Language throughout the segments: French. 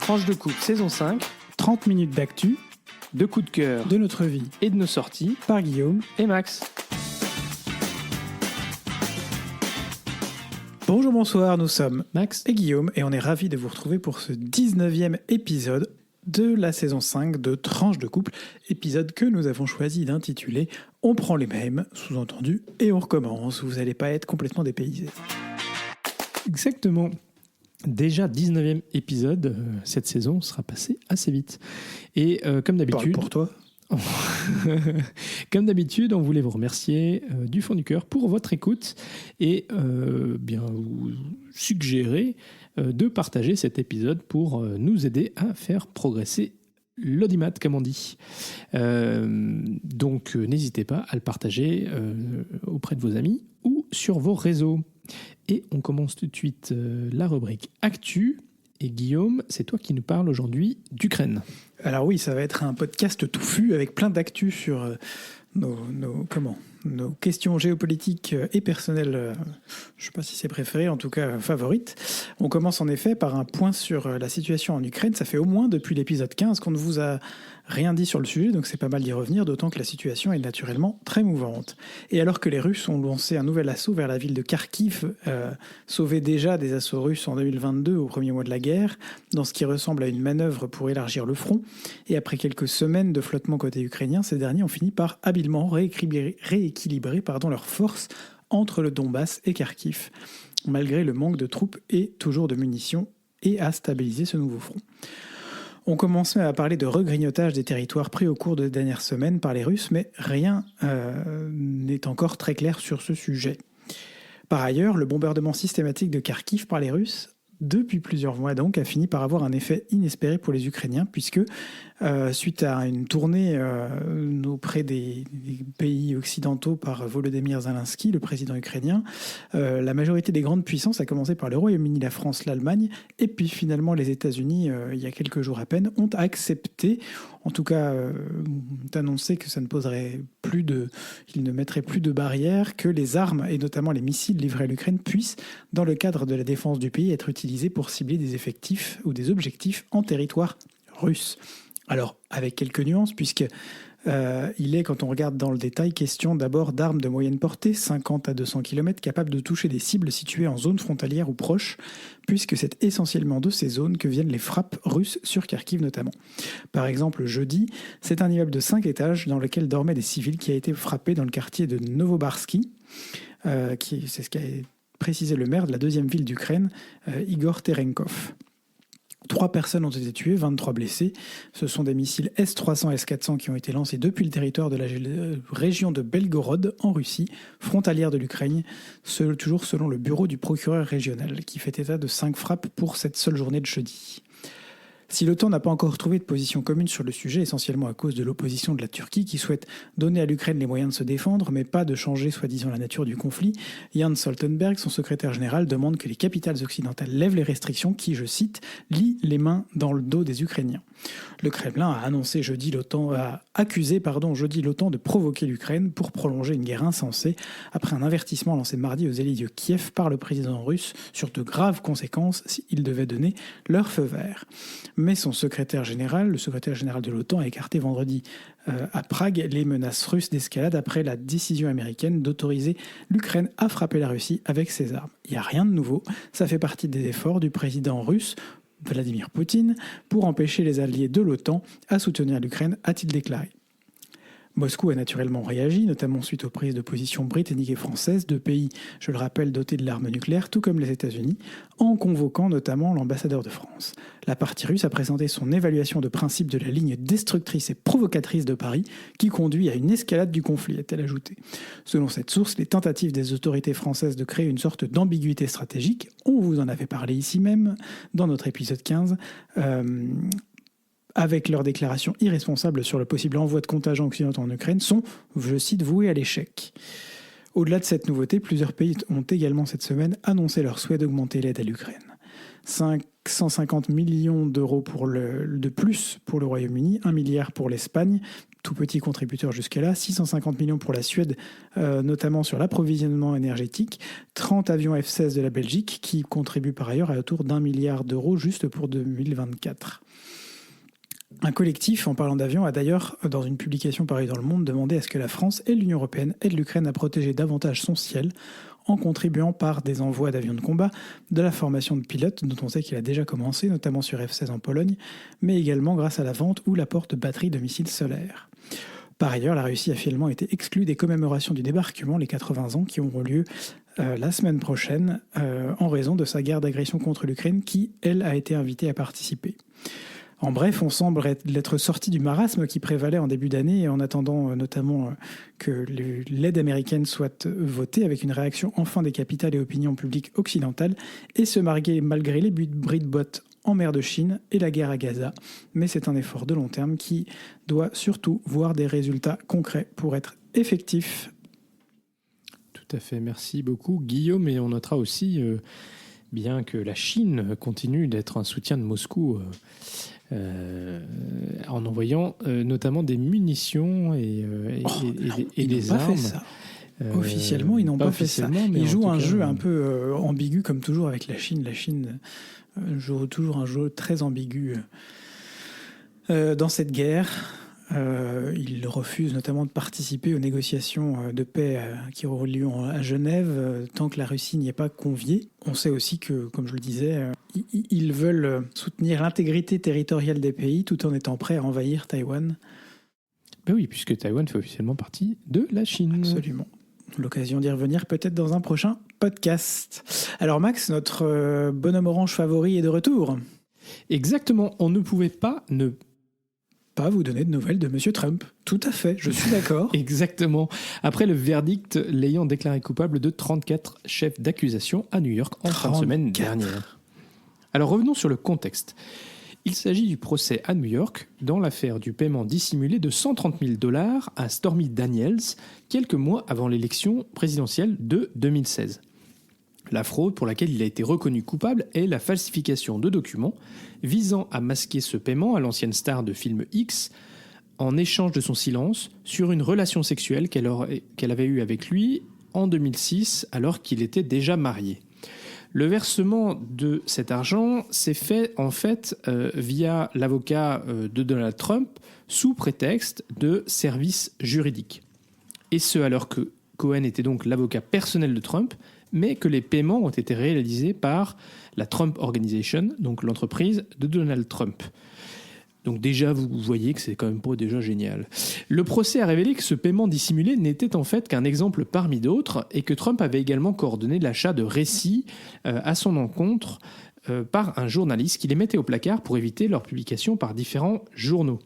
Tranche de coupe saison 5, 30 minutes d'actu, de coups de cœur de notre vie, et de nos sorties par Guillaume et Max. Bonjour, bonsoir, nous sommes Max et Guillaume et on est ravis de vous retrouver pour ce 19e épisode de la saison 5 de Tranche de couple, épisode que nous avons choisi d'intituler « On prend les mêmes », sous-entendu, et on recommence, vous n'allez pas être complètement dépaysés. Exactement. Déjà 19e épisode, cette saison sera passée assez vite. Et comme d'habitude... Parle pour toi. Comme d'habitude, on voulait vous remercier du fond du cœur pour votre écoute et bien vous suggérer de partager cet épisode pour nous aider à faire progresser l'audimat, comme on dit. Donc n'hésitez pas à le partager auprès de vos amis ou sur vos réseaux. Et on commence tout de suite la rubrique Actu. Et Guillaume, c'est toi qui nous parles aujourd'hui d'Ukraine. Alors oui, ça va être un podcast touffu avec plein d'actu sur nos questions géopolitiques et personnelles, je ne sais pas si c'est préféré, en tout cas favorites. On commence en effet par un point sur la situation en Ukraine. Ça fait au moins depuis l'épisode 15 qu'on ne vous a rien dit sur le sujet, donc c'est pas mal d'y revenir, d'autant que la situation est naturellement très mouvante. Et alors que les Russes ont lancé un nouvel assaut vers la ville de Kharkiv, sauvé déjà des assauts russes en 2022 au premier mois de la guerre, dans ce qui ressemble à une manœuvre pour élargir le front, et après quelques semaines de flottement côté ukrainien, ces derniers ont fini par habilement rééquilibrer leurs forces entre le Donbass et Kharkiv, malgré le manque de troupes et toujours de munitions, et à stabiliser ce nouveau front. On commence à parler de regrignotage des territoires pris au cours des dernières semaines par les Russes, mais rien n'est encore très clair sur ce sujet. Par ailleurs, le bombardement systématique de Kharkiv par les Russes, depuis plusieurs mois donc, a fini par avoir un effet inespéré pour les Ukrainiens, puisque suite à une tournée auprès des pays occidentaux par Volodymyr Zelensky, le président ukrainien, la majorité des grandes puissances, à commencer par le Royaume-Uni, la France, l'Allemagne, et puis finalement les États-Unis, il y a quelques jours à peine, ont accepté, en tout cas d'annoncer que ça ne poserait plus ils ne mettraient plus de barrières, que les armes, et notamment les missiles livrés à l'Ukraine, puissent, dans le cadre de la défense du pays, être utilisés pour cibler des effectifs ou des objectifs en territoire russe. Alors, avec quelques nuances, puisque il est, quand on regarde dans le détail, question d'abord d'armes de moyenne portée, 50 à 200 km, capables de toucher des cibles situées en zone frontalière ou proche, puisque c'est essentiellement de ces zones que viennent les frappes russes sur Kharkiv notamment. Par exemple, jeudi, c'est un immeuble de 5 étages dans lequel dormaient des civils qui a été frappé dans le quartier de Novobarsky, c'est ce qu'a précisé le maire de la deuxième ville d'Ukraine, Igor Terenkov. 3 personnes ont été tuées, 23 blessés. Ce sont des missiles S-300 et S-400 qui ont été lancés depuis le territoire de la région de Belgorod, en Russie, frontalière de l'Ukraine, toujours selon le bureau du procureur régional, qui fait état de 5 frappes pour cette seule journée de jeudi. Si l'OTAN n'a pas encore trouvé de position commune sur le sujet, essentiellement à cause de l'opposition de la Turquie qui souhaite donner à l'Ukraine les moyens de se défendre, mais pas de changer soi-disant la nature du conflit, Jens Stoltenberg, son secrétaire général, demande que les capitales occidentales lèvent les restrictions qui, je cite, lient les mains dans le dos des Ukrainiens. Le Kremlin a accusé jeudi l'OTAN de provoquer l'Ukraine pour prolonger une guerre insensée après un avertissement lancé mardi aux alliés de Kiev par le président russe sur de graves conséquences s'ils devaient donner leur feu vert. Mais le secrétaire général de l'OTAN a écarté vendredi à Prague les menaces russes d'escalade après la décision américaine d'autoriser l'Ukraine à frapper la Russie avec ses armes. Il n'y a rien de nouveau, ça fait partie des efforts du président russe Vladimir Poutine pour empêcher les alliés de l'OTAN à soutenir l'Ukraine, a-t-il déclaré. Moscou a naturellement réagi, notamment suite aux prises de position britanniques et françaises, deux pays, je le rappelle, dotés de l'arme nucléaire, tout comme les États-Unis, en convoquant notamment l'ambassadeur de France. La partie russe a présenté son évaluation de principe de la ligne destructrice et provocatrice de Paris, qui conduit à une escalade du conflit, a-t-elle ajouté. Selon cette source, les tentatives des autorités françaises de créer une sorte d'ambiguïté stratégique, on vous en avait parlé ici même, dans notre épisode 15, avec leurs déclarations irresponsables sur le possible envoi de contingents occidentaux en Ukraine, sont, je cite, voués à l'échec. Au-delà de cette nouveauté, plusieurs pays ont également cette semaine annoncé leur souhait d'augmenter l'aide à l'Ukraine. 550 millions d'euros de plus pour le Royaume-Uni, 1 milliard pour l'Espagne, tout petit contributeur jusque-là, 650 millions pour la Suède, notamment sur l'approvisionnement énergétique, 30 avions F-16 de la Belgique, qui contribuent par ailleurs à autour d'1 milliard d'euros juste pour 2024. Un collectif, en parlant d'avions, a d'ailleurs, dans une publication parue dans Le Monde, demandé à ce que la France et l'Union européenne aident l'Ukraine à protéger davantage son ciel, en contribuant par des envois d'avions de combat, de la formation de pilotes, dont on sait qu'il a déjà commencé, notamment sur F-16 en Pologne, mais également grâce à la vente ou l'apport de batteries de missiles solaires. Par ailleurs, la Russie a finalement été exclue des commémorations du débarquement, les 80 ans, qui auront lieu la semaine prochaine, en raison de sa guerre d'agression contre l'Ukraine, qui, elle, a été invitée à participer. En bref, on semble être sorti du marasme qui prévalait en début d'année, en attendant notamment que l'aide américaine soit votée, avec une réaction enfin des capitales et opinions publiques occidentales, et ce malgré les bris de bottes en mer de Chine et la guerre à Gaza. Mais c'est un effort de long terme qui doit surtout voir des résultats concrets pour être effectif. Tout à fait, merci beaucoup Guillaume, et on notera aussi, bien que la Chine continue d'être un soutien de Moscou, en envoyant notamment des munitions et des armes. Fait ça. Officiellement, ils n'ont pas fait ça. Ils jouent un jeu un peu ambigu, comme toujours avec la Chine. La Chine joue toujours un jeu très ambigu dans cette guerre. Ils refusent notamment de participer aux négociations de paix qui auront lieu à Genève tant que la Russie n'y est pas conviée. On sait aussi que, comme je le disais, ils veulent soutenir l'intégrité territoriale des pays tout en étant prêts à envahir Taïwan. Ben oui, puisque Taïwan fait officiellement partie de la Chine. Absolument. L'occasion d'y revenir peut-être dans un prochain podcast. Alors Max, notre bonhomme orange favori est de retour. Exactement, on ne pouvait pas ne pas vous donner de nouvelles de Monsieur Trump. Tout à fait, je suis d'accord. Exactement. Après le verdict l'ayant déclaré coupable de 34 chefs d'accusation à New York en fin de semaine dernière. Alors revenons sur le contexte. Il s'agit du procès à New York dans l'affaire du paiement dissimulé de $130 000 à Stormy Daniels quelques mois avant l'élection présidentielle de 2016. La fraude pour laquelle il a été reconnu coupable est la falsification de documents visant à masquer ce paiement à l'ancienne star de film X en échange de son silence sur une relation sexuelle qu'elle avait eue avec lui en 2006 alors qu'il était déjà marié. Le versement de cet argent s'est fait en fait via l'avocat de Donald Trump sous prétexte de services juridiques. Et ce alors que Cohen était donc l'avocat personnel de Trump, mais que les paiements ont été réalisés par la Trump Organization, donc l'entreprise de Donald Trump. Donc déjà, vous voyez que c'est quand même pas déjà génial. Le procès a révélé que ce paiement dissimulé n'était en fait qu'un exemple parmi d'autres et que Trump avait également coordonné l'achat de récits à son encontre par un journaliste qui les mettait au placard pour éviter leur publication par différents journaux.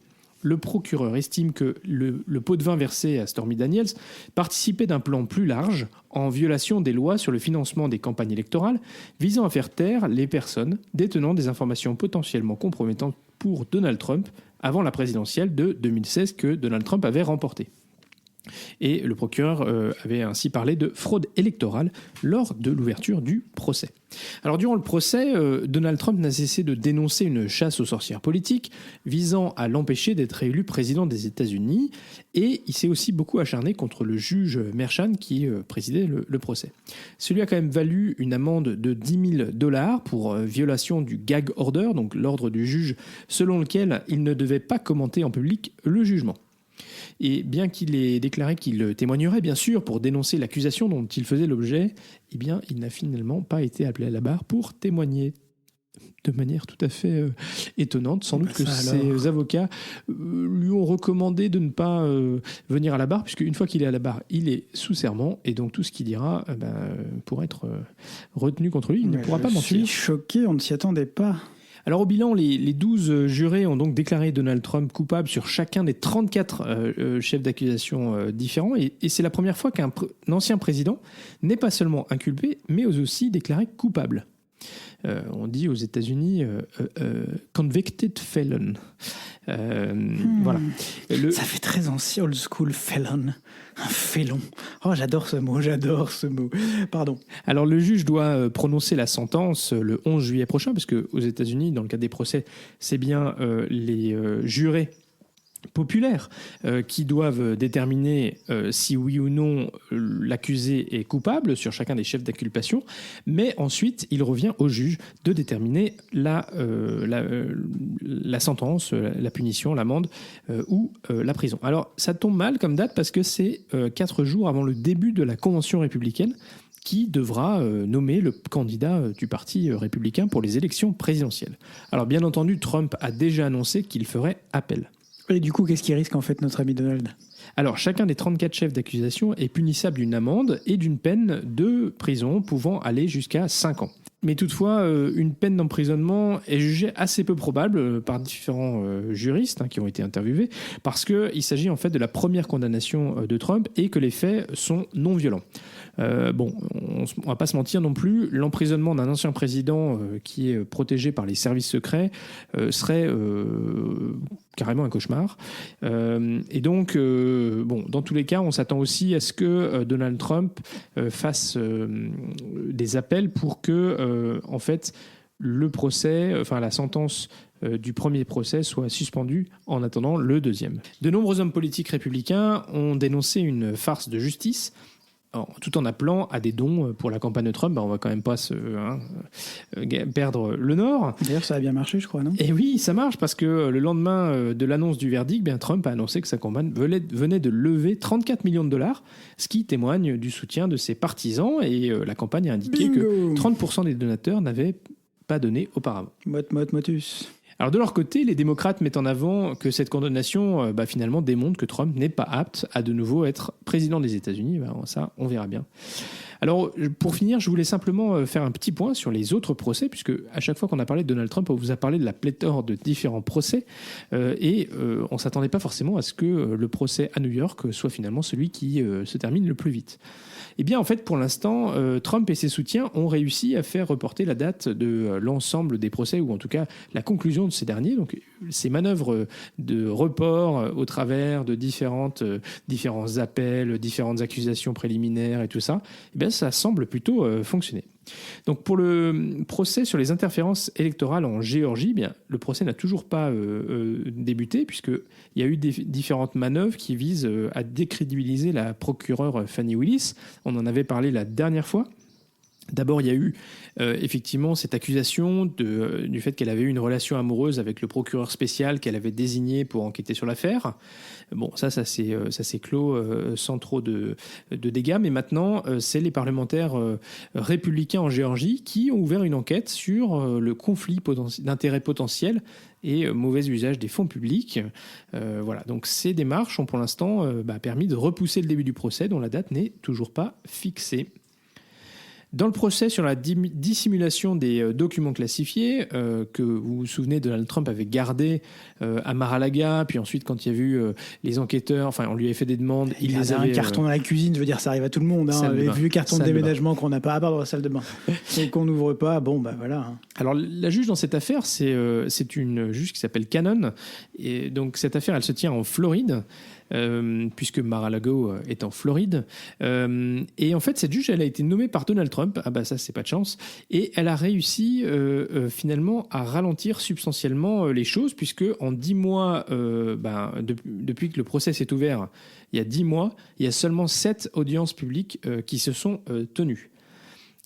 Le procureur estime que le pot de vin versé à Stormy Daniels participait d'un plan plus large en violation des lois sur le financement des campagnes électorales visant à faire taire les personnes détenant des informations potentiellement compromettantes pour Donald Trump avant la présidentielle de 2016 que Donald Trump avait remportée. Et le procureur avait ainsi parlé de fraude électorale lors de l'ouverture du procès. Alors durant le procès, Donald Trump n'a cessé de dénoncer une chasse aux sorcières politiques visant à l'empêcher d'être réélu président des États-Unis, et il s'est aussi beaucoup acharné contre le juge Merchan qui présidait le procès. Ce lui a quand même valu une amende de $10 000 pour violation du gag order, donc l'ordre du juge selon lequel il ne devait pas commenter en public le jugement. Et bien qu'il ait déclaré qu'il témoignerait, bien sûr, pour dénoncer l'accusation dont il faisait l'objet, eh bien, il n'a finalement pas été appelé à la barre pour témoigner de manière tout à fait étonnante. Sans doute que ses avocats lui ont recommandé de ne pas venir à la barre, puisque une fois qu'il est à la barre, il est sous serment, et donc tout ce qu'il dira pourra être retenu contre lui. Il ne pourra pas mentir. Je suis choqué, on ne s'y attendait pas. Alors au bilan, les 12 jurés ont donc déclaré Donald Trump coupable sur chacun des 34 chefs d'accusation différents, et c'est la première fois qu'un ancien président n'est pas seulement inculpé, mais aussi déclaré coupable. On dit aux États-Unis convicted felon. Voilà. Ça fait très ancien, old school, felon. Un félon. Oh, j'adore ce mot. Pardon. Alors, le juge doit prononcer la sentence le 11 juillet prochain, parce qu'aux États-Unis, dans le cadre des procès, c'est bien les jurés populaires qui doivent déterminer si oui ou non l'accusé est coupable sur chacun des chefs d'inculpation, mais ensuite il revient au juge de déterminer la sentence, la punition, l'amende ou la prison. Alors ça tombe mal comme date parce que c'est 4 jours avant le début de la Convention républicaine qui devra nommer le candidat du parti républicain pour les élections présidentielles. Alors bien entendu, Trump a déjà annoncé qu'il ferait appel. Et du coup, qu'est-ce qui risque en fait notre ami Donald ? Alors, chacun des 34 chefs d'accusation est punissable d'une amende et d'une peine de prison pouvant aller jusqu'à 5 ans. Mais toutefois, une peine d'emprisonnement est jugée assez peu probable par différents juristes qui ont été interviewés, parce qu'il s'agit en fait de la première condamnation de Trump et que les faits sont non violents. On va pas se mentir non plus, l'emprisonnement d'un ancien président qui est protégé par les services secrets serait carrément un cauchemar. Et donc, dans tous les cas, on s'attend aussi à ce que Donald Trump fasse des appels pour que, en fait, le procès, enfin la sentence du premier procès soit suspendue en attendant le deuxième. De nombreux hommes politiques républicains ont dénoncé une farce de justice, tout en appelant à des dons pour la campagne de Trump. On va quand même pas perdre le Nord. D'ailleurs, ça a bien marché, je crois, non ? Et oui, ça marche, parce que le lendemain de l'annonce du verdict, Trump a annoncé que sa campagne venait de lever 34 millions de dollars, ce qui témoigne du soutien de ses partisans, et la campagne a indiqué que 30% des donateurs n'avaient pas donné auparavant. Motus. Alors de leur côté, les démocrates mettent en avant que cette condamnation finalement démontre que Trump n'est pas apte à de nouveau être président des États-Unis. Ça, on verra bien. Alors pour finir, je voulais simplement faire un petit point sur les autres procès, puisque à chaque fois qu'on a parlé de Donald Trump, on vous a parlé de la pléthore de différents procès, et on ne s'attendait pas forcément à ce que le procès à New York soit finalement celui qui se termine le plus vite. Eh bien, en fait, pour l'instant, Trump et ses soutiens ont réussi à faire reporter la date de l'ensemble des procès, ou en tout cas la conclusion de ces derniers. Donc, ces manœuvres de report au travers de différents appels, différentes accusations préliminaires et tout ça, eh bien, ça semble plutôt fonctionner. Donc pour le procès sur les interférences électorales en Géorgie, le procès n'a toujours pas débuté, puisqu'il y a eu différentes manœuvres qui visent à décrédibiliser la procureure Fani Willis. On en avait parlé la dernière fois. D'abord, il y a eu effectivement cette accusation du fait qu'elle avait eu une relation amoureuse avec le procureur spécial qu'elle avait désigné pour enquêter sur l'affaire. Bon, ça s'est clos sans trop de dégâts. Mais maintenant, c'est les parlementaires républicains en Géorgie qui ont ouvert une enquête sur le conflit d'intérêts potentiel et mauvais usage des fonds publics. Voilà. Donc ces démarches ont pour l'instant permis de repousser le début du procès, dont la date n'est toujours pas fixée. Dans le procès sur la dissimulation des documents classifiés, que vous vous souvenez, Donald Trump avait gardé à Mar-a-Lago, puis ensuite quand il y a vu les enquêteurs, enfin on lui avait fait des demandes, il les avait... un carton dans la cuisine, je veux dire, ça arrive à tout le monde. Les vieux cartons de déménagement qu'on n'a pas à part dans la salle de bain et qu'on n'ouvre pas, voilà. Alors la juge dans cette affaire, c'est une juge qui s'appelle Cannon, et donc cette affaire, elle se tient en Floride. Puisque Mar-a-Lago est en Floride. Et en fait, cette juge, elle a été nommée par Donald Trump. Ça, c'est pas de chance. Et elle a réussi finalement à ralentir substantiellement les choses, puisque en 10 mois, depuis que le procès s'est ouvert, il y a 10 mois, il y a seulement 7 audiences publiques qui se sont tenues.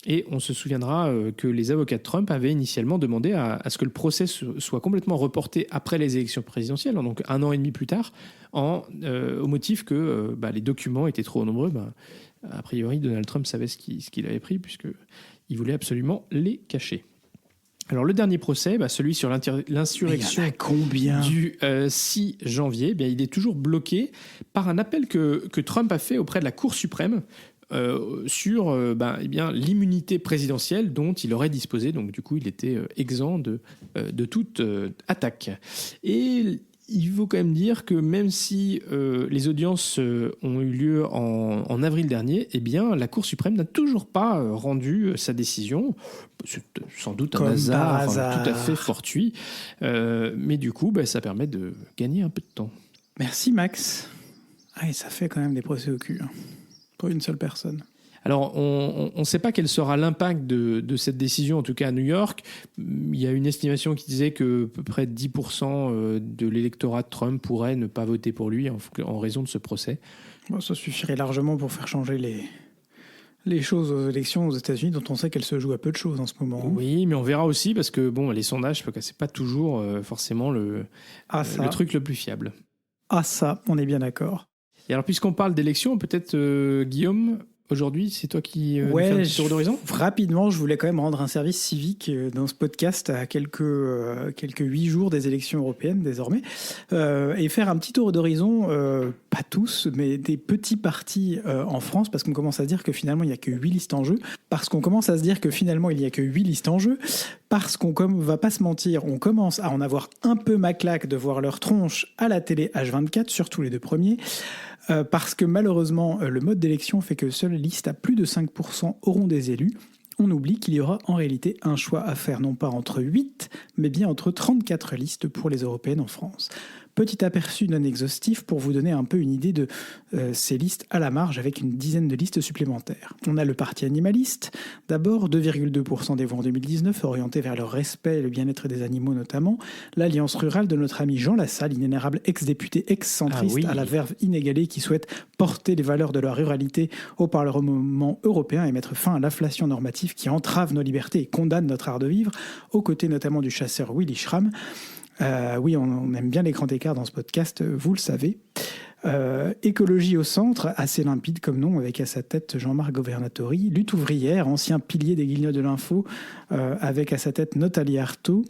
Et on se souviendra que les avocats de Trump avaient initialement demandé à ce que le procès soit complètement reporté après les élections présidentielles, donc 1 an et demi plus tard, au motif que les documents étaient trop nombreux. A priori, Donald Trump savait ce qu'il avait pris, puisqu'il voulait absolument les cacher. Alors le dernier procès, celui sur l'insurrection du 6 janvier, il est toujours bloqué par un appel que Trump a fait auprès de la Cour suprême, sur l'immunité présidentielle dont il aurait disposé. Donc du coup, il était exempt de toute attaque. Et il faut quand même dire que même si les audiences ont eu lieu en avril dernier, la Cour suprême n'a toujours pas rendu sa décision. C'est sans doute un hasard tout à fait fortuit. Mais du coup, ça permet de gagner un peu de temps. Merci Max. Et ça fait quand même des procès au cul. Pour une seule personne. Alors, on ne sait pas quel sera l'impact de cette décision, en tout cas à New York. Il y a une estimation qui disait que à peu près 10% de l'électorat de Trump pourrait ne pas voter pour lui en raison de ce procès. Bon, ça suffirait largement pour faire changer les choses aux élections aux États-Unis, dont on sait qu'elles se jouent à peu de choses en ce moment. Oui, mais on verra aussi, parce que bon, les sondages, c'est pas toujours forcément le truc le plus fiable. Ah ça, on est bien d'accord. Et alors, puisqu'on parle d'élections, peut-être Guillaume, aujourd'hui, c'est toi qui nous fais un petit tour d'horizon ? Rapidement, je voulais quand même rendre un service civique dans ce podcast à quelques 8 jours des élections européennes désormais, et faire un petit tour d'horizon, pas tous, mais des petits partis en France, parce qu'on commence à se dire que finalement il n'y a que 8 listes en jeu, parce qu'on commence à se dire que finalement il n'y a que 8 listes en jeu, parce qu'on va pas se mentir, on commence à en avoir un peu ma claque de voir leur tronche à la télé H24, surtout les deux premiers. Parce que malheureusement, le mode d'élection fait que seule liste à plus de 5% auront des élus. On oublie qu'il y aura en réalité un choix à faire, non pas entre 8, mais bien entre 34 listes pour les européennes en France. Petit aperçu non exhaustif pour vous donner un peu une idée de ces listes à la marge avec une dizaine de listes supplémentaires. On a le parti animaliste, d'abord 2,2% des voix en 2019, orientés vers le respect et le bien-être des animaux notamment. L'Alliance rurale de notre ami Jean Lassalle, inénarrable ex-député ex-centriste à la verve inégalée qui souhaite porter les valeurs de la ruralité au Parlement européen et mettre fin à l'inflation normative qui entrave nos libertés et condamne notre art de vivre, aux côtés notamment du chasseur Willy Schramm. Oui, on aime bien les grands écarts dans ce podcast, vous le savez. Écologie au centre, assez limpide comme nom, avec à sa tête Jean-Marc Governatori. Lutte ouvrière, ancien pilier des Guignols de l'info, avec à sa tête Nathalie Arthaud.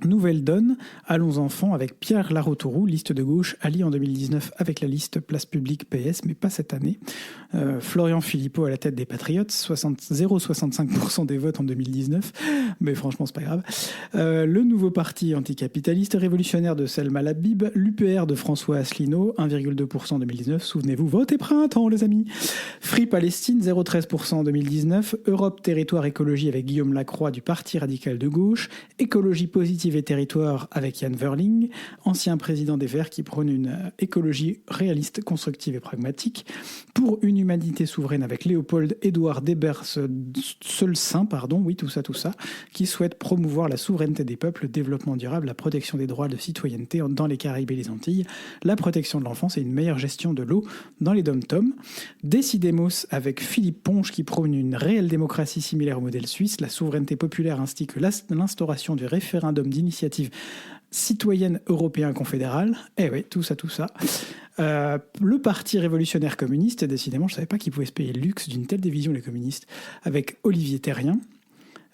Nouvelle donne, Allons enfants avec Pierre Laroturu, liste de gauche, allié en 2019 avec la liste Place Publique PS, mais pas cette année. Florian Philippot à la tête des Patriotes, 0,65% des votes en 2019, mais franchement c'est pas grave. Le nouveau parti anticapitaliste révolutionnaire de Selma Labib, l'UPR de François Asselineau, 1,2% en 2019, souvenez-vous, votez printemps les amis. Free Palestine, 0,13% en 2019, Europe Territoire Écologie avec Guillaume Lacroix du Parti radical de gauche, Écologie positive et territoire avec Yann Verling, ancien président des Verts qui prône une écologie réaliste, constructive et pragmatique, pour une humanité souveraine avec Léopold Édouard Debers-Seulsin, oui, tout ça, qui souhaite promouvoir la souveraineté des peuples, le développement durable, la protection des droits de citoyenneté dans les Caraïbes et les Antilles, la protection de l'enfance et une meilleure gestion de l'eau dans les dom-toms. Decidemos avec Philippe Ponche qui prône une réelle démocratie similaire au modèle suisse, la souveraineté populaire ainsi que l'instauration du référendum d'initiative citoyenne européen confédérale. Eh oui, tout ça. Le Parti révolutionnaire communiste, décidément, je ne savais pas qu'ils pouvaient se payer le luxe d'une telle division, les communistes, avec Olivier Terrien.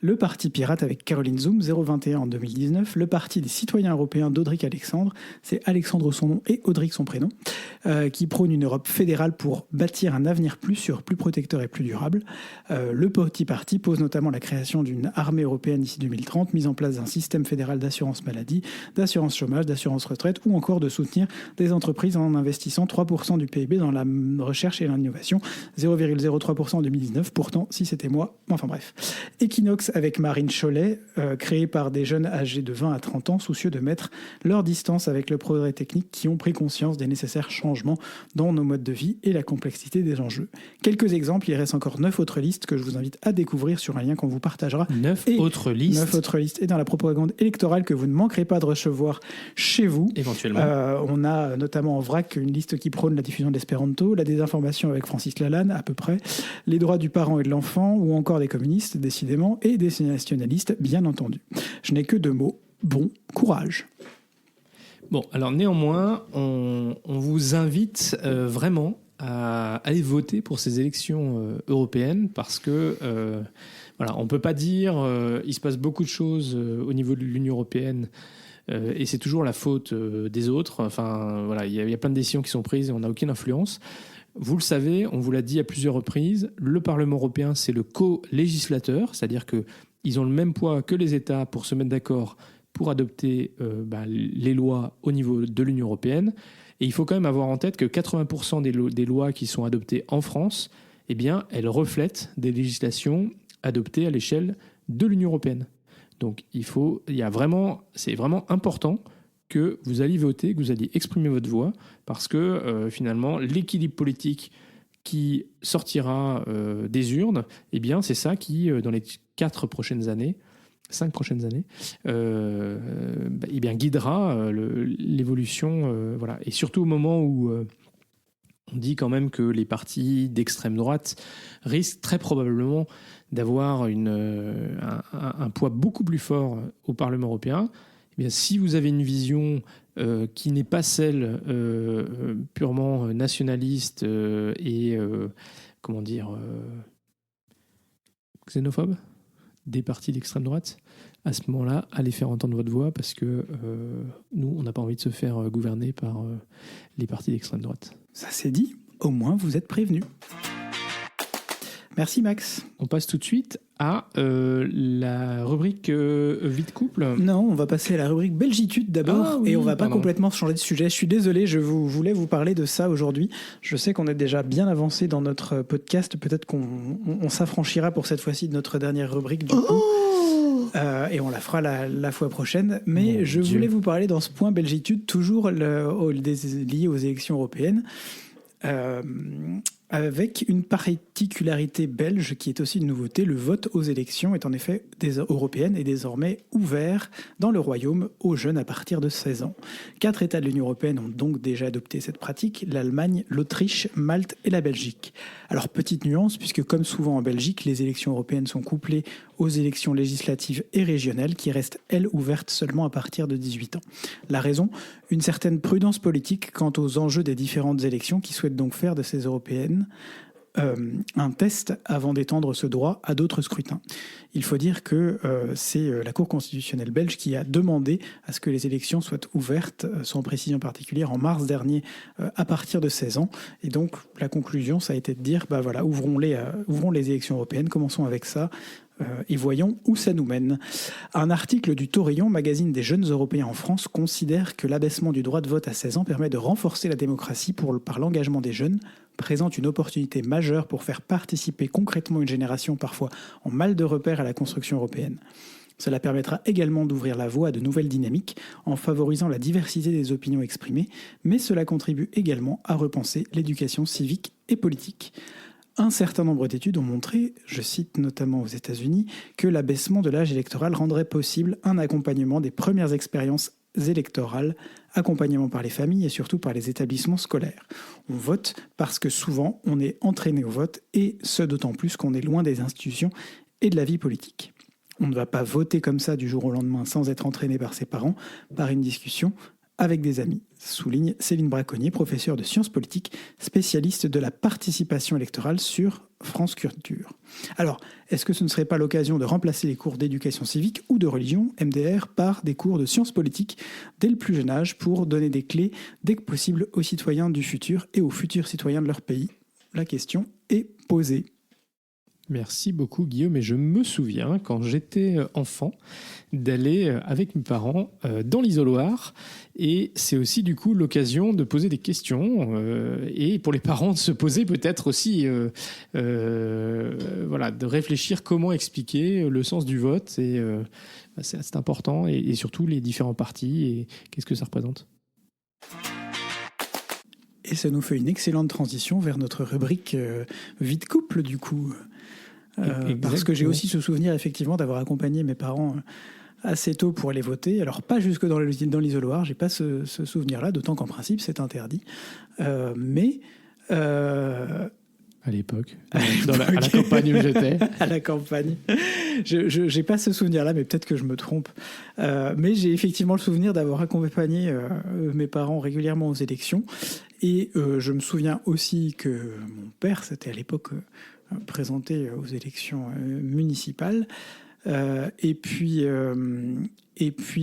Le Parti pirate avec Caroline Zoom, 0,21 en 2019. Le Parti des citoyens européens d'Audric Alexandre, c'est Alexandre son nom et Audric son prénom, qui prône une Europe fédérale pour bâtir un avenir plus sûr, plus protecteur et plus durable. Le Petit Parti pose notamment la création d'une armée européenne d'ici 2030, mise en place d'un système fédéral d'assurance maladie, d'assurance chômage, d'assurance retraite, ou encore de soutenir des entreprises en investissant 3% du PIB dans la recherche et l'innovation, 0,03% en 2019. Pourtant, si c'était moi, enfin bref. Equinox avec Marine Chollet, créée par des jeunes âgés de 20 à 30 ans, soucieux de mettre leur distance avec le progrès technique, qui ont pris conscience des nécessaires changements dans nos modes de vie et la complexité des enjeux. Quelques exemples, il reste encore 9 autres listes que je vous invite à découvrir sur un lien qu'on vous partagera. 9 autres listes. Et dans la propagande électorale que vous ne manquerez pas de recevoir chez vous. Éventuellement. On a notamment en vrac une liste qui prône la diffusion de l'espéranto, la désinformation avec Francis Lalanne, à peu près, les droits du parent et de l'enfant, ou encore des communistes, décidément, et des nationalistes, bien entendu. Je n'ai que 2 mots. Bon courage. Bon, alors néanmoins, on vous invite vraiment à aller voter pour ces élections européennes parce que on ne peut pas dire il se passe beaucoup de choses au niveau de l'Union européenne et c'est toujours la faute des autres. Enfin, voilà, il y a plein de décisions qui sont prises et on n'a aucune influence. Vous le savez, on vous l'a dit à plusieurs reprises, le Parlement européen, c'est le co-législateur, c'est-à-dire qu'ils ont le même poids que les États pour se mettre d'accord pour adopter les lois au niveau de l'Union européenne. Et il faut quand même avoir en tête que 80% des lois qui sont adoptées en France, eh bien, elles reflètent des législations adoptées à l'échelle de l'Union européenne. Donc, c'est vraiment important que vous alliez voter, que vous alliez exprimer votre voix, parce que finalement, l'équilibre politique qui sortira des urnes, eh bien, c'est ça qui, dans les 5 prochaines années, eh bien, guidera l'évolution. Voilà. Et surtout au moment où on dit quand même que les partis d'extrême droite risquent très probablement d'avoir un poids beaucoup plus fort au Parlement européen. Eh bien, si vous avez une vision qui n'est pas celle purement nationaliste et comment dire xénophobe des partis d'extrême droite, à ce moment-là, allez faire entendre votre voix parce que nous, on n'a pas envie de se faire gouverner par les partis d'extrême droite. Ça c'est dit, au moins vous êtes prévenus. Merci Max. On passe tout de suite à la rubrique vie de couple. Non, on va passer à la rubrique Belgitude d'abord, Ah oui, et on va pas pardon. complètement changer de sujet. Je suis désolé, voulais vous parler de ça aujourd'hui. Je sais qu'on est déjà bien avancé dans notre podcast. Peut-être qu'on s'affranchira pour cette fois-ci de notre dernière rubrique du coup. Et on la fera la fois prochaine. Mais Mon je Dieu. voulais vous parler dans ce point Belgitude, toujours lié aux élections européennes. Avec une particularité belge qui est aussi une nouveauté, le vote aux élections est en effet européennes et désormais ouvert dans le Royaume aux jeunes à partir de 16 ans. 4 États de l'Union européenne ont donc déjà adopté cette pratique, l'Allemagne, l'Autriche, Malte et la Belgique. Alors petite nuance, puisque comme souvent en Belgique, les élections européennes sont couplées aux élections législatives et régionales qui restent, elles, ouvertes seulement à partir de 18 ans. La raison, une certaine prudence politique quant aux enjeux des différentes élections qui souhaitent donc faire de ces européennes un test avant d'étendre ce droit à d'autres scrutins. Il faut dire que c'est la Cour constitutionnelle belge qui a demandé à ce que les élections soient ouvertes, sans précision particulière, en mars dernier, à partir de 16 ans. Et donc, la conclusion, ça a été de dire, bah voilà, ouvrons les élections européennes, commençons avec ça, et voyons où ça nous mène. Un article du Taurillon, magazine des jeunes Européens en France, considère que l'abaissement du droit de vote à 16 ans permet de renforcer la démocratie par l'engagement des jeunes, présente une opportunité majeure pour faire participer concrètement une génération parfois en mal de repère à la construction européenne. Cela permettra également d'ouvrir la voie à de nouvelles dynamiques en favorisant la diversité des opinions exprimées, mais cela contribue également à repenser l'éducation civique et politique. Un certain nombre d'études ont montré, je cite notamment aux États-Unis, que l'abaissement de l'âge électoral rendrait possible un accompagnement des premières expériences électorales, accompagnement par les familles et surtout par les établissements scolaires. On vote parce que souvent on est entraîné au vote et ce d'autant plus qu'on est loin des institutions et de la vie politique. On ne va pas voter comme ça du jour au lendemain sans être entraîné par ses parents, par une discussion avec des amis, souligne Céline Braconnier, professeure de sciences politiques, spécialiste de la participation électorale sur France Culture. Alors, est-ce que ce ne serait pas l'occasion de remplacer les cours d'éducation civique ou de religion, MDR, par des cours de sciences politiques dès le plus jeune âge pour donner des clés dès que possible aux citoyens du futur et aux futurs citoyens de leur pays? La question est posée. Merci beaucoup Guillaume, et je me souviens quand j'étais enfant d'aller avec mes parents dans l'isoloir, et c'est aussi du coup l'occasion de poser des questions et pour les parents de se poser peut-être aussi voilà, de réfléchir comment expliquer le sens du vote, et c'est important, et surtout les différents partis et qu'est-ce que ça représente. Et ça nous fait une excellente transition vers notre rubrique vie de couple du coup. Parce que j'ai aussi ce souvenir effectivement d'avoir accompagné mes parents assez tôt pour aller voter. Alors pas jusque dans l'isoloir, j'ai pas ce souvenir-là, d'autant qu'en principe c'est interdit. Mais à l'époque, à la campagne où j'étais. À la campagne. Je n'ai pas ce souvenir-là, mais peut-être que je me trompe. Mais j'ai effectivement le souvenir d'avoir accompagné mes parents régulièrement aux élections. Et je me souviens aussi que mon père, c'était à l'époque présenté aux élections municipales. Et puis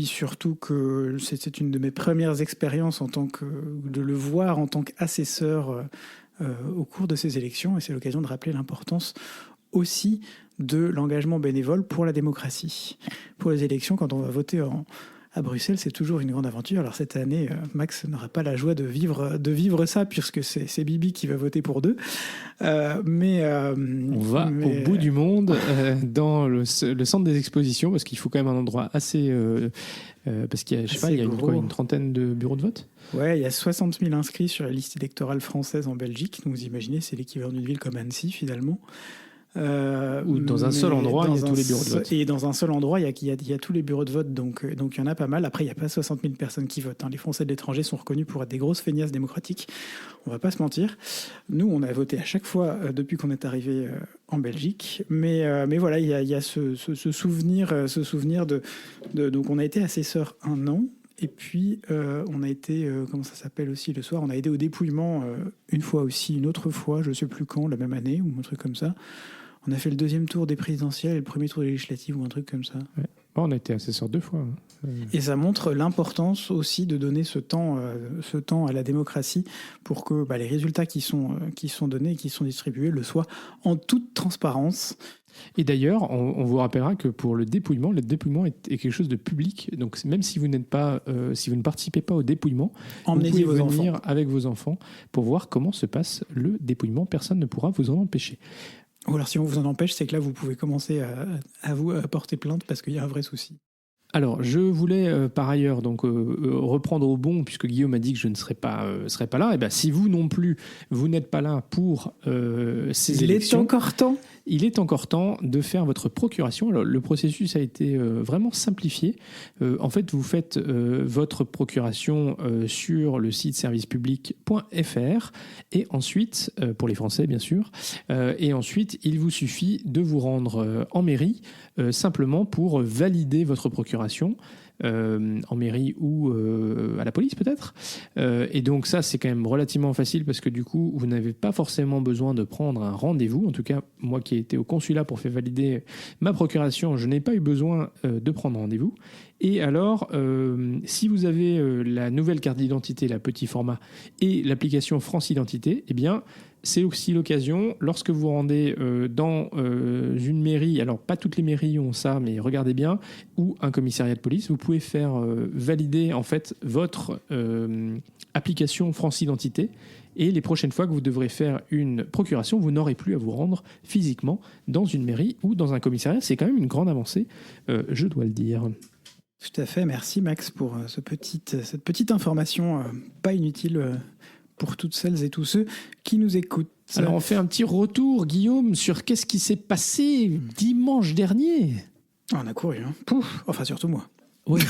surtout que c'était une de mes premières expériences de le voir en tant qu'assesseur au cours de ces élections, et c'est l'occasion de rappeler l'importance aussi de l'engagement bénévole pour la démocratie. Pour les élections, quand on va voter à Bruxelles, c'est toujours une grande aventure. Alors cette année, Max n'aura pas la joie de vivre ça, puisque c'est Bibi qui va voter pour 2. On va au bout du monde, dans le centre des expositions, parce qu'il faut quand même un endroit assez... parce qu'il y a, je sais pas, il y a une trentaine de bureaux de vote. Ouais, il y a 60 000 inscrits sur la liste électorale française en Belgique. Donc vous imaginez, c'est l'équivalent d'une ville comme Annecy, finalement. Ou dans un seul endroit, il y a tous les bureaux de vote. Et dans un seul endroit, il y a tous les bureaux de vote, donc il y en a pas mal. Après, il n'y a pas 60 000 personnes qui votent. Les Français de l'étranger sont reconnus pour être des grosses feignasses démocratiques. On va pas se mentir. Nous, on a voté à chaque fois depuis qu'on est arrivé en Belgique. Mais voilà, il y a ce souvenir de... Donc on a été assesseur 1 an. Et puis, on a été, comment ça s'appelle aussi le soir, on a aidé au dépouillement une fois aussi, une autre fois, je ne sais plus quand, la même année, ou un truc comme ça. On a fait le 2e tour des présidentielles et le 1er tour des législatives, ou un truc comme ça. Ouais. On a été assesseur 2 fois. Et ça montre l'importance aussi de donner ce temps à la démocratie pour que les résultats qui sont donnés et qui sont distribués le soient en toute transparence. Et d'ailleurs, on vous rappellera que pour le dépouillement est quelque chose de public. Donc même si vous n'êtes pas, si vous ne participez pas au dépouillement, emmenez vous pouvez venir avec vos enfants pour voir comment se passe le dépouillement. Personne ne pourra vous en empêcher. Ou alors si on vous en empêche, c'est que là vous pouvez commencer à porter plainte parce qu'il y a un vrai souci. Alors, je voulais par ailleurs donc reprendre au bon, puisque Guillaume a dit que je ne serais pas là. Et bien, si vous non plus, vous n'êtes pas là pour ces élections, il est encore temps de faire votre procuration. Alors, le processus a été vraiment simplifié. En fait, vous faites votre procuration sur le site servicepublic.fr et ensuite, pour les Français bien sûr, et ensuite, il vous suffit de vous rendre en mairie simplement pour valider votre procuration en mairie ou à la police peut-être. Et donc ça, c'est quand même relativement facile parce que du coup, vous n'avez pas forcément besoin de prendre un rendez-vous. En tout cas, moi qui ai été au consulat pour faire valider ma procuration, je n'ai pas eu besoin de prendre rendez-vous. Et alors, si vous avez la nouvelle carte d'identité, la petit format, et l'application France Identité, eh bien, c'est aussi l'occasion, lorsque vous rendez dans une mairie, alors pas toutes les mairies ont ça, mais regardez bien, ou un commissariat de police, vous pouvez faire valider en fait votre application France Identité. Et les prochaines fois que vous devrez faire une procuration, vous n'aurez plus à vous rendre physiquement dans une mairie ou dans un commissariat. C'est quand même une grande avancée, je dois le dire. Tout à fait, merci Max pour cette petite information pas inutile pour toutes celles et tous ceux qui nous écoutent. Alors on fait un petit retour, Guillaume, sur qu'est-ce qui s'est passé dimanche dernier. On a couru, hein. Pouf. Enfin surtout moi. Oui.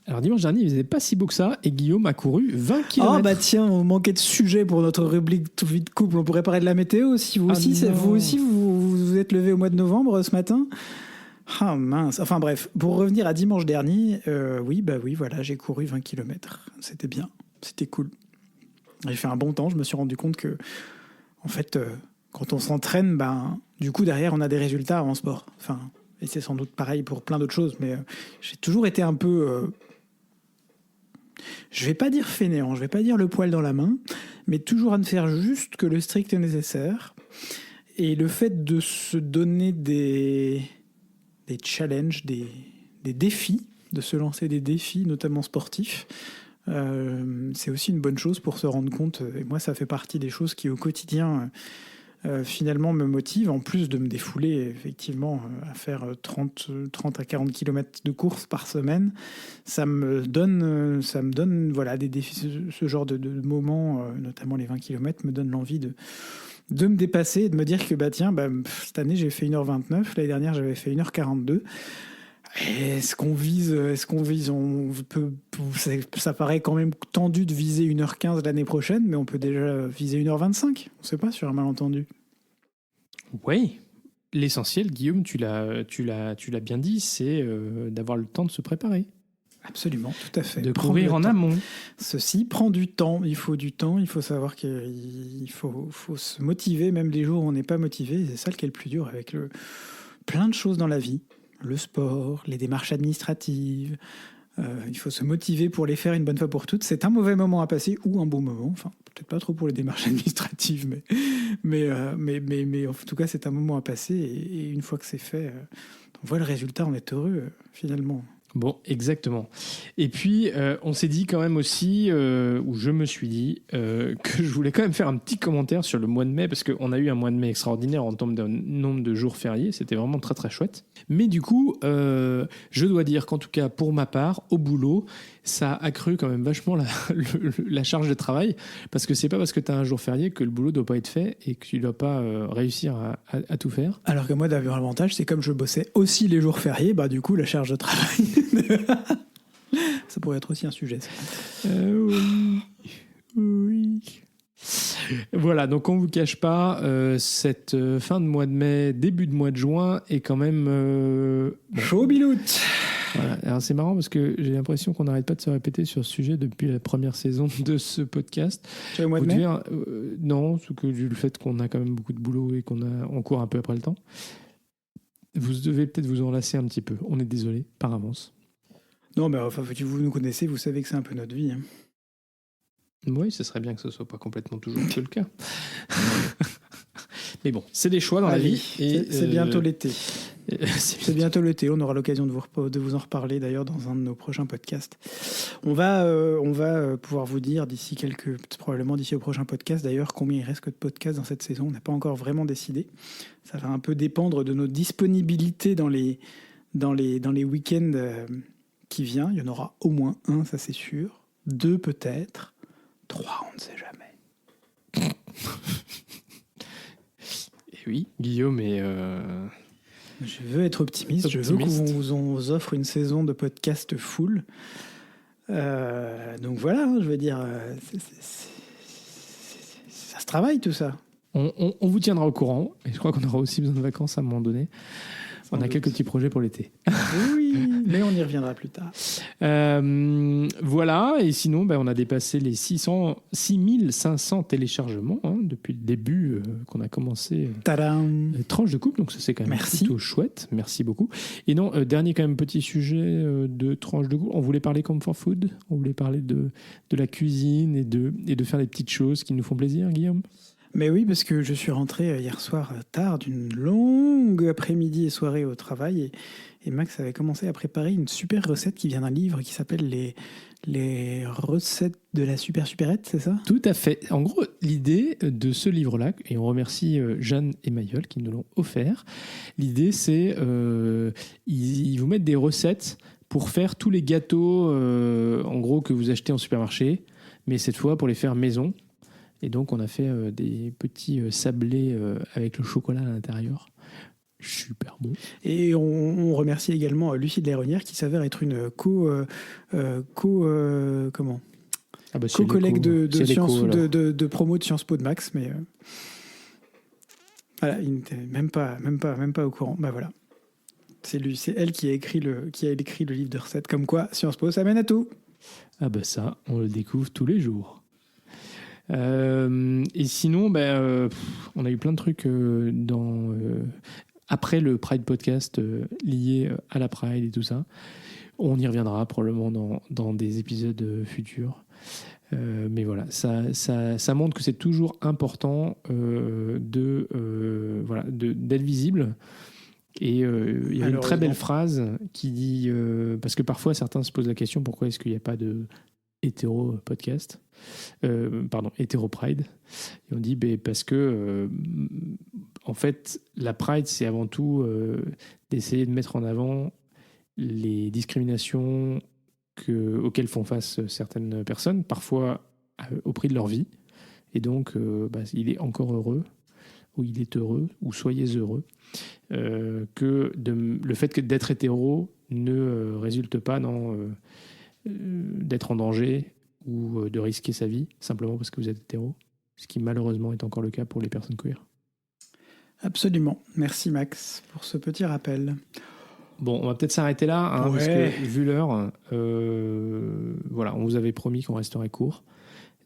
Alors dimanche dernier, il faisait pas si beau que ça et Guillaume a couru 20 km. Ah bah tiens, on manquait de sujet pour notre rubrique Tout vite couple. On pourrait parler de la météo si vous aussi, vous êtes levé au mois de novembre ce matin. Ah mince. Enfin bref, pour revenir à dimanche dernier, oui, voilà, j'ai couru 20 km. C'était bien, c'était cool. J'ai fait un bon temps, je me suis rendu compte que, en fait, quand on s'entraîne, du coup, derrière, on a des résultats en sport. Enfin, et c'est sans doute pareil pour plein d'autres choses, mais j'ai toujours été un peu... je vais pas dire fainéant, je vais pas dire le poil dans la main, mais toujours à ne faire juste que le strict nécessaire. Et le fait de se donner des challenges, des défis, de se lancer des défis, notamment sportifs, c'est aussi une bonne chose pour se rendre compte. Et moi, ça fait partie des choses qui, au quotidien, finalement, me motivent, en plus de me défouler, effectivement, à faire 30 à 40 km de course par semaine. Ça me donne voilà, des défis, ce genre de moments, notamment les 20 km, me donne l'envie de me dépasser et de me dire que cette année j'ai fait 1h29, l'année dernière j'avais fait 1h42. Est-ce qu'on vise ça paraît quand même tendu de viser 1h15 l'année prochaine, mais on peut déjà viser 1h25, on ne sait pas, sur un malentendu. Oui, l'essentiel, Guillaume, tu l'as bien dit, c'est d'avoir le temps de se préparer. Absolument, tout à fait. De courir en amont. Ceci prend du temps. Il faut du temps. Il faut savoir qu'il faut se motiver, même les jours où on n'est pas motivé. C'est ça qui est le plus dur avec plein de choses dans la vie. Le sport, les démarches administratives. Il faut se motiver pour les faire une bonne fois pour toutes. C'est un mauvais moment à passer ou un bon moment. Enfin, peut-être pas trop pour les démarches administratives, mais en tout cas, c'est un moment à passer. Et une fois que c'est fait, on voit le résultat, on est heureux, finalement. Bon, exactement. Et puis, on s'est dit quand même aussi, ou je me suis dit, que je voulais quand même faire un petit commentaire sur le mois de mai, parce qu'on a eu un mois de mai extraordinaire en termes de nombre de jours fériés. C'était vraiment très, très chouette. Mais du coup, je dois dire qu'en tout cas, pour ma part, au boulot, ça a accru quand même vachement la charge de travail, parce que c'est pas parce que tu as un jour férié que le boulot doit pas être fait et que tu dois pas réussir à tout faire. Alors que moi, d'avoir l'avantage, c'est comme je bossais aussi les jours fériés, bah du coup, la charge de travail... Ça pourrait être aussi un sujet. Oui. Voilà, donc on ne vous cache pas, cette fin de mois de mai, début de mois de juin est quand même... Chaud biloute. Voilà. Alors c'est marrant parce que j'ai l'impression qu'on n'arrête pas de se répéter sur ce sujet depuis la première saison de ce podcast. C'est le mois de mai non, c'est que du fait qu'on a quand même beaucoup de boulot et on court un peu après le temps. Vous devez peut-être vous en lasser un petit peu. On est désolé, par avance. Non, mais enfin, si vous nous connaissez, vous savez que c'est un peu notre vie. Hein. Oui, ce serait bien que ce soit pas complètement toujours que le cas. Mais bon, c'est des choix dans la vie. Et c'est bientôt l'été. C'est bientôt l'été. On aura l'occasion de vous en reparler d'ailleurs dans un de nos prochains podcasts. On va pouvoir vous dire probablement d'ici au prochain podcast d'ailleurs combien il reste de podcasts dans cette saison. On n'a pas encore vraiment décidé. Ça va un peu dépendre de nos disponibilités dans les week-ends qui viennent. Il y en aura au moins un, ça c'est sûr. 2 peut-être. 3, on ne sait jamais. Et oui, Guillaume est... Je veux être optimiste. Je veux qu'on vous offre une saison de podcast full. Donc voilà, je veux dire, ça se travaille tout ça. On vous tiendra au courant. Et je crois qu'on aura aussi besoin de vacances à un moment donné. On a quelques petits projets pour l'été. Oui, mais on y reviendra plus tard. Voilà, et sinon, on a dépassé les 6500 téléchargements depuis le début qu'on a commencé Tranche de couple, donc ça c'est quand même plutôt chouette. Merci beaucoup. Et non, dernier quand même petit sujet de Tranche de couple. On voulait parler comfort food, on voulait parler de la cuisine et de faire des petites choses qui nous font plaisir, Guillaume. Mais oui, parce que je suis rentré hier soir tard d'une longue après-midi et soirée au travail et Max avait commencé à préparer une super recette qui vient d'un livre qui s'appelle les recettes de la supérette, c'est ça ? Tout à fait. En gros, l'idée de ce livre-là, et on remercie Jeanne et Mayol qui nous l'ont offert, l'idée c'est ils vous mettent des recettes pour faire tous les gâteaux en gros que vous achetez en supermarché, mais cette fois pour les faire maison. Et donc, on a fait des petits sablés avec le chocolat à l'intérieur. Super bon. Et on remercie également Lucie de Laironière qui s'avère être une co-collègue de promo de Sciences Po de Max. Mais voilà, il n'était même pas au courant. Bah voilà. C'est elle qui a écrit le livre de recettes. Comme quoi, Sciences Po, ça mène à tout. Ah bah ça, on le découvre tous les jours. Et sinon, on a eu plein de trucs après le Pride Podcast lié à la Pride et tout ça. On y reviendra probablement dans des épisodes futurs. Mais voilà, ça montre que c'est toujours important d'être visible. Et il y a une très belle phrase qui dit parce que parfois certains se posent la question pourquoi est-ce qu'il n'y a pas de hétéro podcast, hétéro Pride. Et on dit parce que en fait la Pride c'est avant tout d'essayer de mettre en avant les discriminations auxquelles font face certaines personnes, parfois au prix de leur vie. Et donc il est encore heureux, ou il est heureux, ou soyez heureux, que le fait d'être hétéro ne résulte pas dans d'être en danger ou de risquer sa vie simplement parce que vous êtes hétéro, ce qui malheureusement est encore le cas pour les personnes queer. Absolument. Merci Max pour ce petit rappel. Bon, on va peut-être s'arrêter là, parce que vu l'heure, voilà, on vous avait promis qu'on resterait court.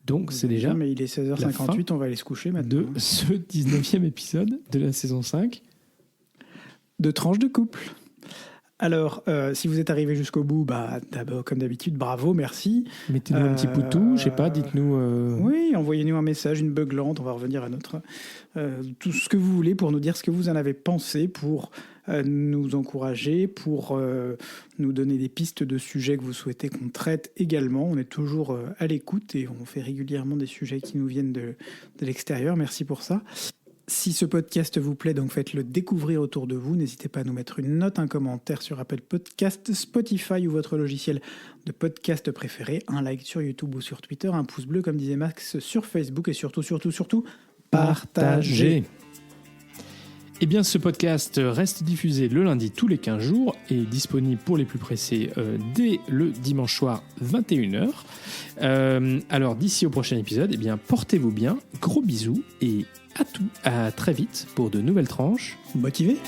Donc c'est déjà mais il est 16h58, on va aller se coucher maintenant. De ce 19e épisode de la saison 5 de Tranche de couple. Alors, si vous êtes arrivé jusqu'au bout, d'abord, comme d'habitude, bravo, merci. Mettez-nous un petit poutou, je sais pas, dites-nous... Oui, envoyez-nous un message, une beuglante, on va revenir à tout ce que vous voulez pour nous dire ce que vous en avez pensé, pour nous encourager, pour nous donner des pistes de sujets que vous souhaitez qu'on traite également. On est toujours à l'écoute et on fait régulièrement des sujets qui nous viennent de l'extérieur. Merci pour ça. Si ce podcast vous plaît, donc faites-le découvrir autour de vous. N'hésitez pas à nous mettre une note, un commentaire sur Apple Podcast, Spotify ou votre logiciel de podcast préféré, un like sur YouTube ou sur Twitter, un pouce bleu, comme disait Max, sur Facebook et surtout, partagez. Eh bien, ce podcast reste diffusé le lundi tous les 15 jours et disponible pour les plus pressés dès le dimanche soir 21h. Alors, d'ici au prochain épisode, eh bien, portez-vous bien, gros bisous et à très vite pour de nouvelles tranches. Motivé ?